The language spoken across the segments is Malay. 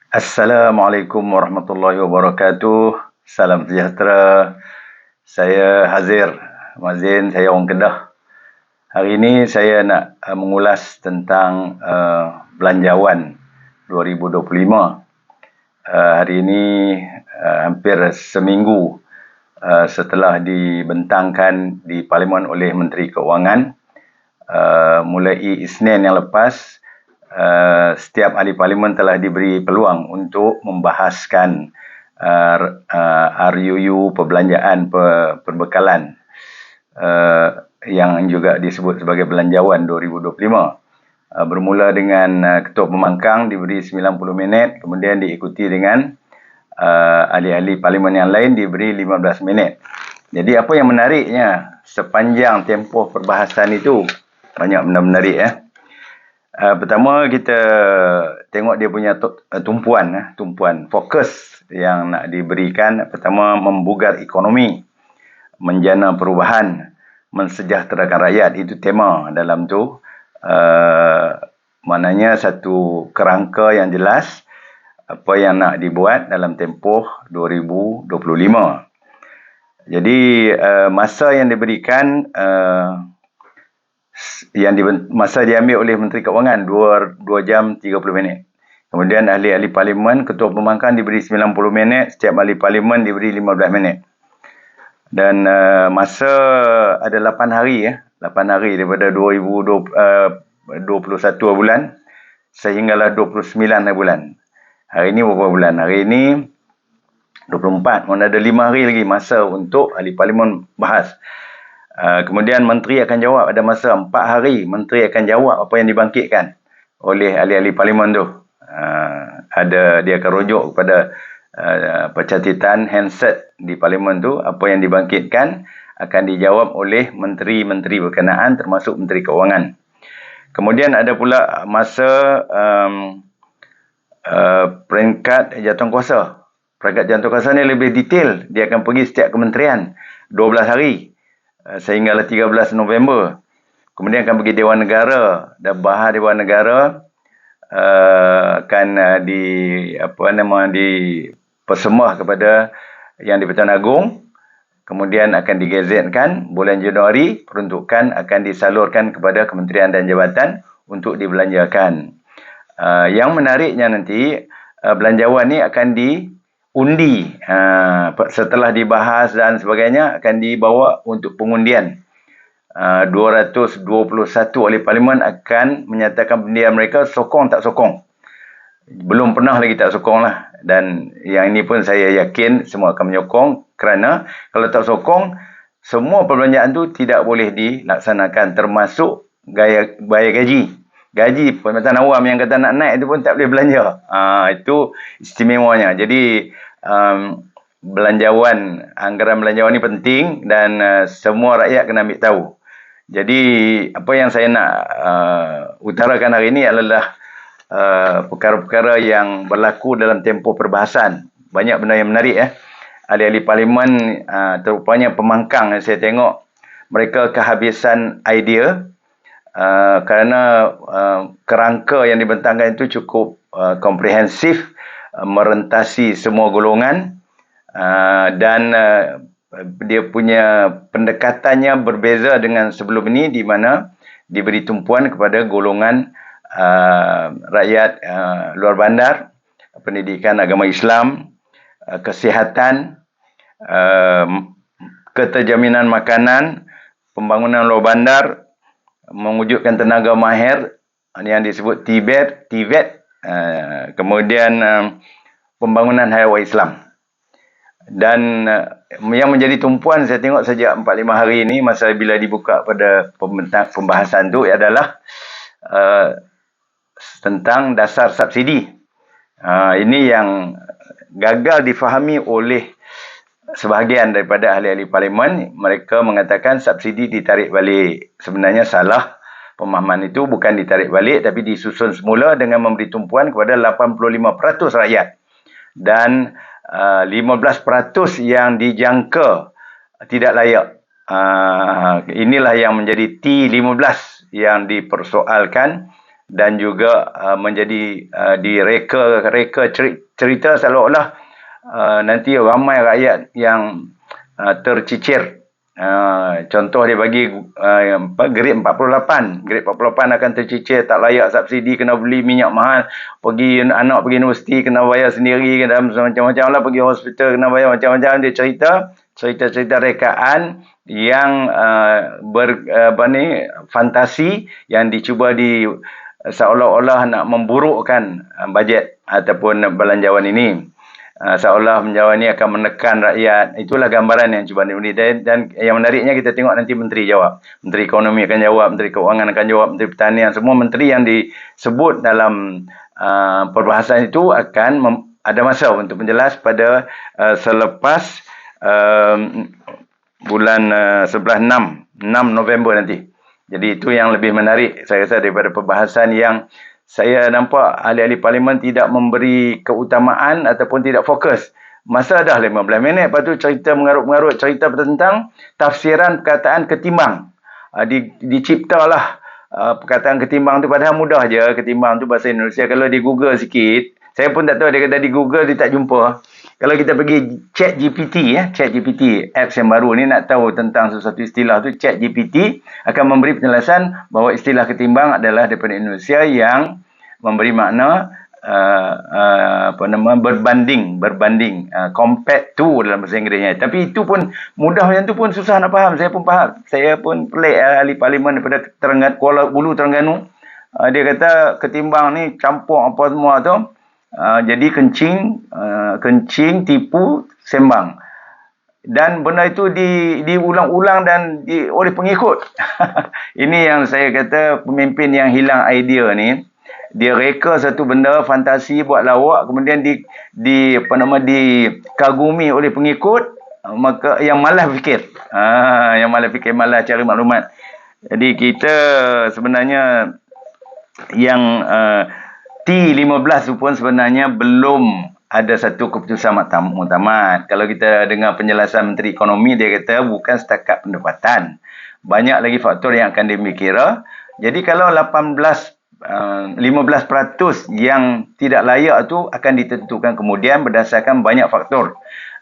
Assalamualaikum warahmatullahi wabarakatuh. Salam sejahtera. Saya Hazir Mazin, saya orang Kedah. Hari ini saya nak mengulas tentang belanjawan 2025. Hari ini hampir seminggu setelah dibentangkan di Parlimen oleh Menteri Keuangan. Mulai Isnin yang lepas, setiap ahli parlimen telah diberi peluang untuk membahaskan RUU perbelanjaan perbekalan yang juga disebut sebagai belanjawan 2025. Bermula dengan Ketua Pemangkang diberi 90 minit, kemudian diikuti dengan ahli-ahli parlimen yang lain diberi 15 minit. Jadi apa yang menariknya sepanjang tempoh perbahasan itu, banyak benda menarik ya. Pertama kita tengok dia punya tumpuan fokus yang nak diberikan. Pertama, membugar ekonomi, menjana perubahan, mensejahterakan rakyat. Itu tema dalam tu. Maknanya satu kerangka yang jelas apa yang nak dibuat dalam tempoh 2025. Jadi masa yang diberikan masa diambil oleh Menteri Keuangan 2 jam 30 minit. Kemudian ahli-ahli parlimen, Ketua Pemangkang diberi 90 minit, setiap ahli parlimen diberi 15 minit. Dan masa ada 8 hari ya, 8 hari daripada 2021 bulan sehinggalah 29 bulan. Hari ini berapa bulan? Hari ini 24, mana ada 5 hari lagi masa untuk ahli parlimen bahas. Kemudian menteri akan jawab, ada masa 4 hari menteri akan jawab apa yang dibangkitkan oleh ahli-ahli parlimen tu. Dia akan rujuk kepada pencatitan handset di parlimen tu, apa yang dibangkitkan akan dijawab oleh menteri-menteri berkenaan termasuk Menteri Keuangan. Kemudian ada pula masa peringkat jawatankuasa. Peringkat jawatankuasa ni lebih detail, dia akan pergi setiap kementerian 12 hari. Sehinggalah 13 November. Kemudian akan pergi Dewan Negara, dan bahas Dewan Negara akan dipersembah kepada Yang di-Pertuan Agong. Kemudian akan digazetkan bulan Januari, peruntukan akan disalurkan kepada kementerian dan jabatan untuk dibelanjakan. Yang menariknya nanti, belanjawan ni akan diundi. Setelah dibahas dan sebagainya, akan dibawa untuk pengundian. 221 ahli parlimen akan menyatakan pendidikan mereka sokong tak sokong. Belum pernah lagi tak sokong lah. Dan yang ini pun saya yakin semua akan menyokong, kerana kalau tak sokong, semua perbelanjaan tu tidak boleh dilaksanakan, termasuk bayar gaji. Gaji Perkhidmatan Awam yang kata nak naik itu pun tak boleh belanja. Itu istimewanya. Jadi anggaran belanjawan ni penting dan semua rakyat kena ambil tahu. Jadi apa yang saya nak utarakan hari ini adalah perkara-perkara yang berlaku dalam tempoh perbahasan. Banyak benda yang menarik ya. Ahli-ahli parlimen, terupanya pemangkang yang saya tengok, mereka kehabisan idea kerana kerangka yang dibentangkan itu cukup komprehensif, merentasi semua golongan, dan dia punya pendekatannya berbeza dengan sebelum ini, di mana diberi tumpuan kepada golongan rakyat luar bandar, pendidikan agama Islam, kesihatan, keterjaminan makanan, pembangunan luar bandar, mewujudkan tenaga mahir yang disebut TVET, kemudian pembangunan hayawai Islam. Dan yang menjadi tumpuan saya tengok sejak 4-5 hari ini, masa bila dibuka pada pembahasan itu adalah tentang dasar subsidi. Ini yang gagal difahami oleh sebahagian daripada ahli-ahli parlimen. Mereka mengatakan subsidi ditarik balik. Sebenarnya salah. Pemahaman itu bukan ditarik balik, tapi disusun semula dengan memberi tumpuan kepada 85% rakyat. Dan 15% yang dijangka tidak layak. Inilah yang menjadi T15 yang dipersoalkan dan juga menjadi direka cerita seolah-olah nanti ramai rakyat yang tercicir. Contoh dia bagi grade 48. Grade 48 akan tercicir, tak layak subsidi, kena beli minyak mahal, anak pergi universiti kena bayar sendiri, macam-macam lah, pergi hospital kena bayar macam-macam. Dia cerita rekaan yang fantasi yang dicuba seolah-olah nak memburukkan bajet ataupun belanjawan ini. Seolah belanjawan ini akan menekan rakyat. Itulah gambaran yang cuba diberi. Dan yang menariknya kita tengok nanti Menteri jawab. Menteri Ekonomi akan jawab, Menteri Keuangan akan jawab, Menteri Pertanian. Semua menteri yang disebut dalam perbahasan itu akan ada masa untuk menjelas pada selepas bulan 6 November nanti. Jadi itu yang lebih menarik saya rasa daripada perbahasan yang saya nampak ahli-ahli parlimen tidak memberi keutamaan ataupun tidak fokus. Masa dah 15 minit, lepas tu cerita mengarut-mengarut, cerita tentang tafsiran perkataan ketimbang. Diciptalah perkataan ketimbang tu, padahal mudah je ketimbang tu bahasa Indonesia. Kalau di Google sikit, saya pun tak tahu, dia kata di Google dia tak jumpa. Kalau kita pergi ChatGPT, apps yang baru ni, nak tahu tentang sesuatu istilah tu, ChatGPT akan memberi penjelasan bahawa istilah ketimbang adalah daripada Indonesia yang memberi makna berbanding, compared to dalam bahasa Inggerisnya. Tapi itu pun mudah, macam tu pun susah nak faham. Saya pun faham. Saya pun pelik ahli parlimen daripada Kuala Ulu, Terengganu. Dia kata ketimbang ni campur apa semua tu. Jadi kencing, tipu, sembang. Dan benda itu diulang-ulang dan oleh pengikut. Ini yang saya kata pemimpin yang hilang idea ni. Dia reka satu benda fantasi, buat lawak, kemudian dikagumi oleh pengikut, maka yang malas fikir. Malas cari maklumat. Jadi kita sebenarnya yang T15 pun sebenarnya belum ada satu keputusan muktamad. Kalau kita dengar penjelasan Menteri Ekonomi, dia kata bukan setakat pendapatan. Banyak lagi faktor yang akan dimikira. Jadi kalau 15% yang tidak layak tu akan ditentukan kemudian berdasarkan banyak faktor.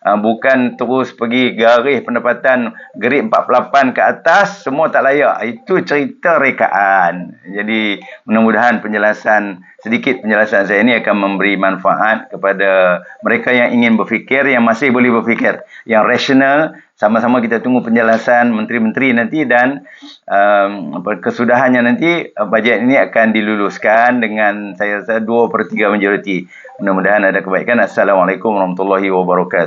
Bukan terus pergi garis pendapatan grade 48 ke atas, semua tak layak. Itu cerita rekaan. Jadi mudah-mudahan sedikit penjelasan saya ini akan memberi manfaat kepada mereka yang ingin berfikir, yang masih boleh berfikir, yang rasional. Sama-sama kita tunggu penjelasan menteri-menteri nanti, dan kesudahannya nanti bajet ini akan diluluskan dengan saya rasa 2/3 majoriti. Mudah-mudahan ada kebaikan. Assalamualaikum warahmatullahi wabarakatuh.